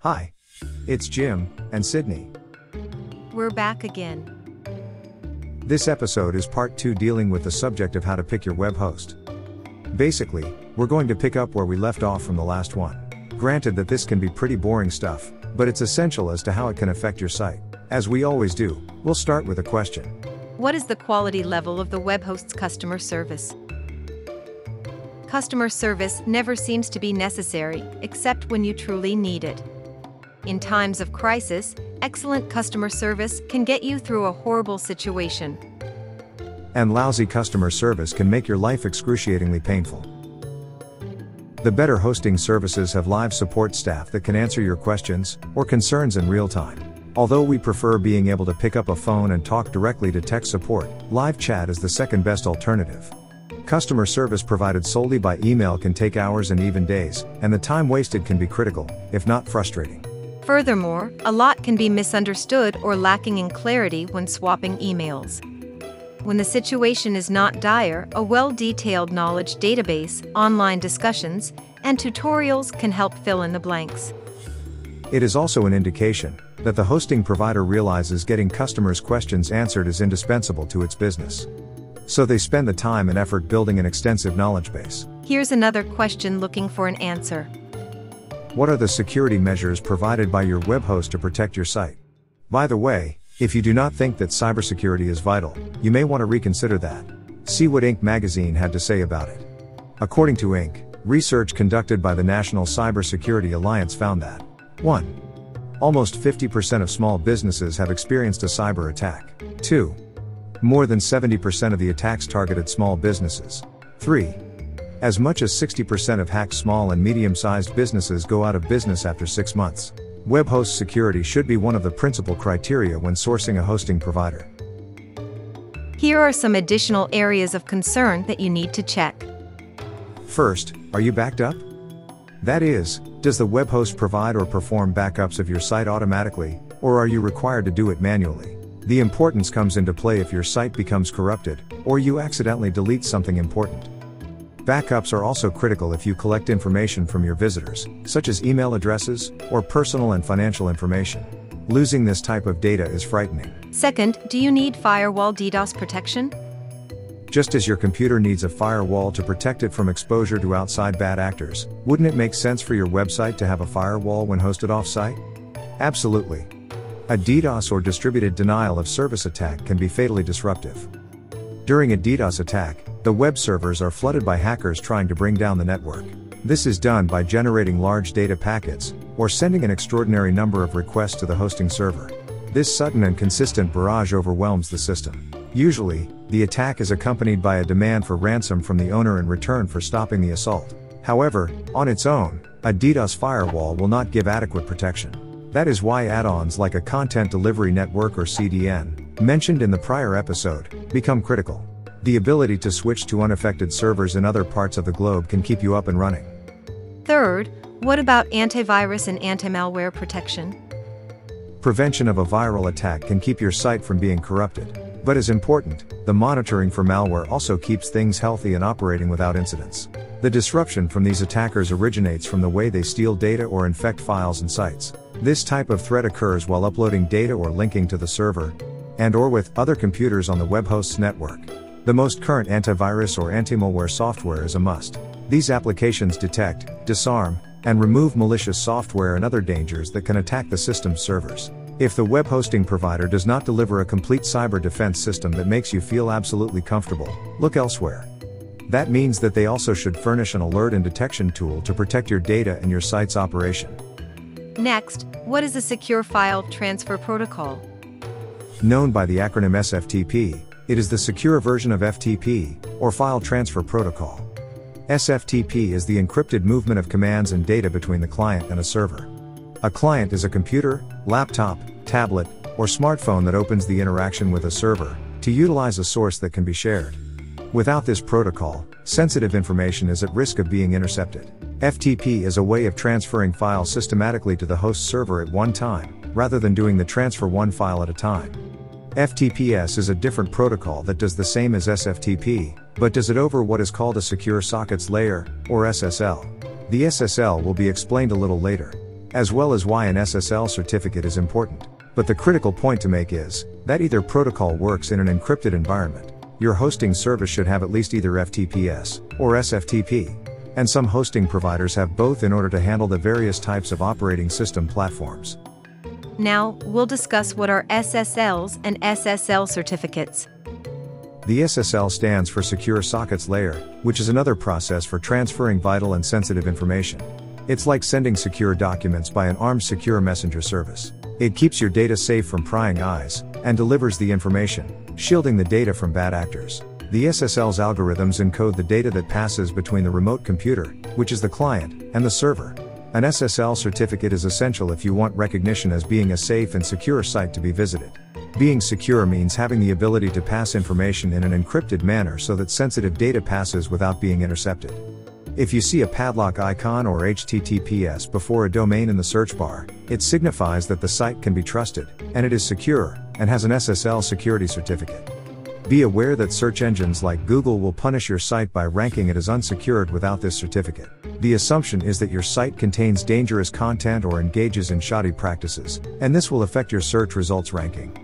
Hi. It's Jim and Sydney. We're back again. This episode is part 2 dealing with the subject of how to pick your web host. Basically, we're going to pick up where we left off from the last one. Granted that this can be pretty boring stuff, but it's essential as to how it can affect your site. As we always do, we'll start with a question. What is the quality level of the web host's customer service? Customer service never seems to be necessary, except when you truly need it. In times of crisis, excellent customer service can get you through a horrible situation. And lousy customer service can make your life excruciatingly painful. The better hosting services have live support staff that can answer your questions or concerns in real time. Although we prefer being able to pick up a phone and talk directly to tech support, live chat is the second best alternative. Customer service provided solely by email can take hours and even days, and the time wasted can be critical, if not frustrating. Furthermore, a lot can be misunderstood or lacking in clarity when swapping emails. When the situation is not dire, a well-detailed knowledge database, online discussions, and tutorials can help fill in the blanks. It is also an indication that the hosting provider realizes getting customers' questions answered is indispensable to its business. So they spend the time and effort building an extensive knowledge base. Here's another question looking for an answer. What are the security measures provided by your web host to protect your site? By the way, if you do not think that cybersecurity is vital, you may want to reconsider that. See what Inc. magazine had to say about it. According to Inc., research conducted by the National Cybersecurity Alliance found that 1. Almost 50% of small businesses have experienced a cyber attack. 2. More than 70% of the attacks targeted small businesses. 3. As much as 60% of hacked small and medium-sized businesses go out of business after 6 months. Web host security should be one of the principal criteria when sourcing a hosting provider. Here are some additional areas of concern that you need to check. First, are you backed up? That is, does the web host provide or perform backups of your site automatically, or are you required to do it manually? The importance comes into play if your site becomes corrupted, or you accidentally delete something important. Backups are also critical if you collect information from your visitors, such as email addresses, or personal and financial information. Losing this type of data is frightening. Second, do you need firewall DDoS protection? Just as your computer needs a firewall to protect it from exposure to outside bad actors, wouldn't it make sense for your website to have a firewall when hosted off-site? Absolutely. A DDoS or distributed denial of service attack can be fatally disruptive. During a DDoS attack, the web servers are flooded by hackers trying to bring down the network. This is done by generating large data packets, or sending an extraordinary number of requests to the hosting server. This sudden and consistent barrage overwhelms the system. Usually, the attack is accompanied by a demand for ransom from the owner in return for stopping the assault. However, on its own, a DDoS firewall will not give adequate protection. That is why add-ons like a Content Delivery Network or CDN, mentioned in the prior episode, become critical. The ability to switch to unaffected servers in other parts of the globe can keep you up and running. Third, what about antivirus and antimalware protection? Prevention of a viral attack can keep your site from being corrupted. But as important, the monitoring for malware also keeps things healthy and operating without incidents. The disruption from these attackers originates from the way they steal data or infect files and sites. This type of threat occurs while uploading data or linking to the server, and/or with other computers on the web host's network. The most current antivirus or antimalware software is a must. These applications detect, disarm, and remove malicious software and other dangers that can attack the system's servers. If the web hosting provider does not deliver a complete cyber defense system that makes you feel absolutely comfortable, look elsewhere. That means that they also should furnish an alert and detection tool to protect your data and your site's operation. Next, what is a secure file transfer protocol? Known by the acronym SFTP, it is the secure version of FTP, or File Transfer Protocol. SFTP is the encrypted movement of commands and data between the client and a server. A client is a computer, laptop, tablet, or smartphone that opens the interaction with a server to utilize a source that can be shared. Without this protocol, sensitive information is at risk of being intercepted. FTP is a way of transferring files systematically to the host server at one time, rather than doing the transfer one file at a time. FTPS is a different protocol that does the same as SFTP, but does it over what is called a Secure Sockets Layer, or SSL. The SSL will be explained a little later. as well as why an SSL certificate is important. But the critical point to make is that either protocol works in an encrypted environment. Your hosting service should have at least either FTPS or SFTP. And some hosting providers have both in order to handle the various types of operating system platforms. Now, we'll discuss what are SSLs and SSL certificates. The SSL stands for Secure Sockets Layer, which is another process for transferring vital and sensitive information. It's like sending secure documents by an armed secure messenger service. It keeps your data safe from prying eyes, and delivers the information, shielding the data from bad actors. The SSL's algorithms encode the data that passes between the remote computer, which is the client, and the server. An SSL certificate is essential if you want recognition as being a safe and secure site to be visited. Being secure means having the ability to pass information in an encrypted manner so that sensitive data passes without being intercepted. If you see a padlock icon or HTTPS before a domain in the search bar, it signifies that the site can be trusted, and it is secure, and has an SSL security certificate. Be aware that search engines like Google will punish your site by ranking it as unsecured without this certificate. The assumption is that your site contains dangerous content or engages in shoddy practices, and this will affect your search results ranking.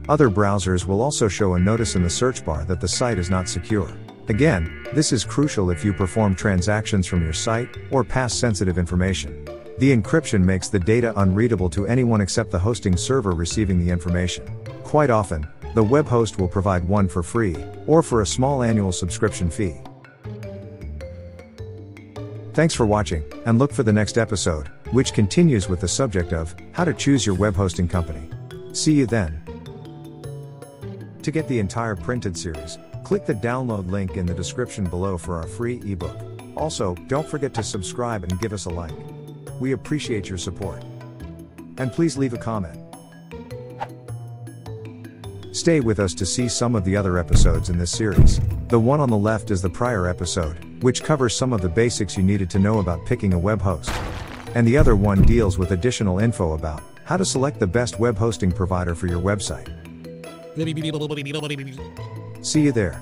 Other browsers will also show a notice in the search bar that the site is not secure. Again, this is crucial if you perform transactions from your site or pass sensitive information. The encryption makes the data unreadable to anyone except the hosting server receiving the information. Quite often, the web host will provide one for free, or for a small annual subscription fee. Thanks for watching, and look for the next episode, which continues with the subject of how to choose your web hosting company. See you then. To get the entire printed series, click the download link in the description below for our free ebook. Also, don't forget to subscribe and give us a like. We appreciate your support. And please leave a comment. Stay with us to see some of the other episodes in this series. The one on the left is the prior episode, which covers some of the basics you needed to know about picking a web host. And the other one deals with additional info about how to select the best web hosting provider for your website. See you there.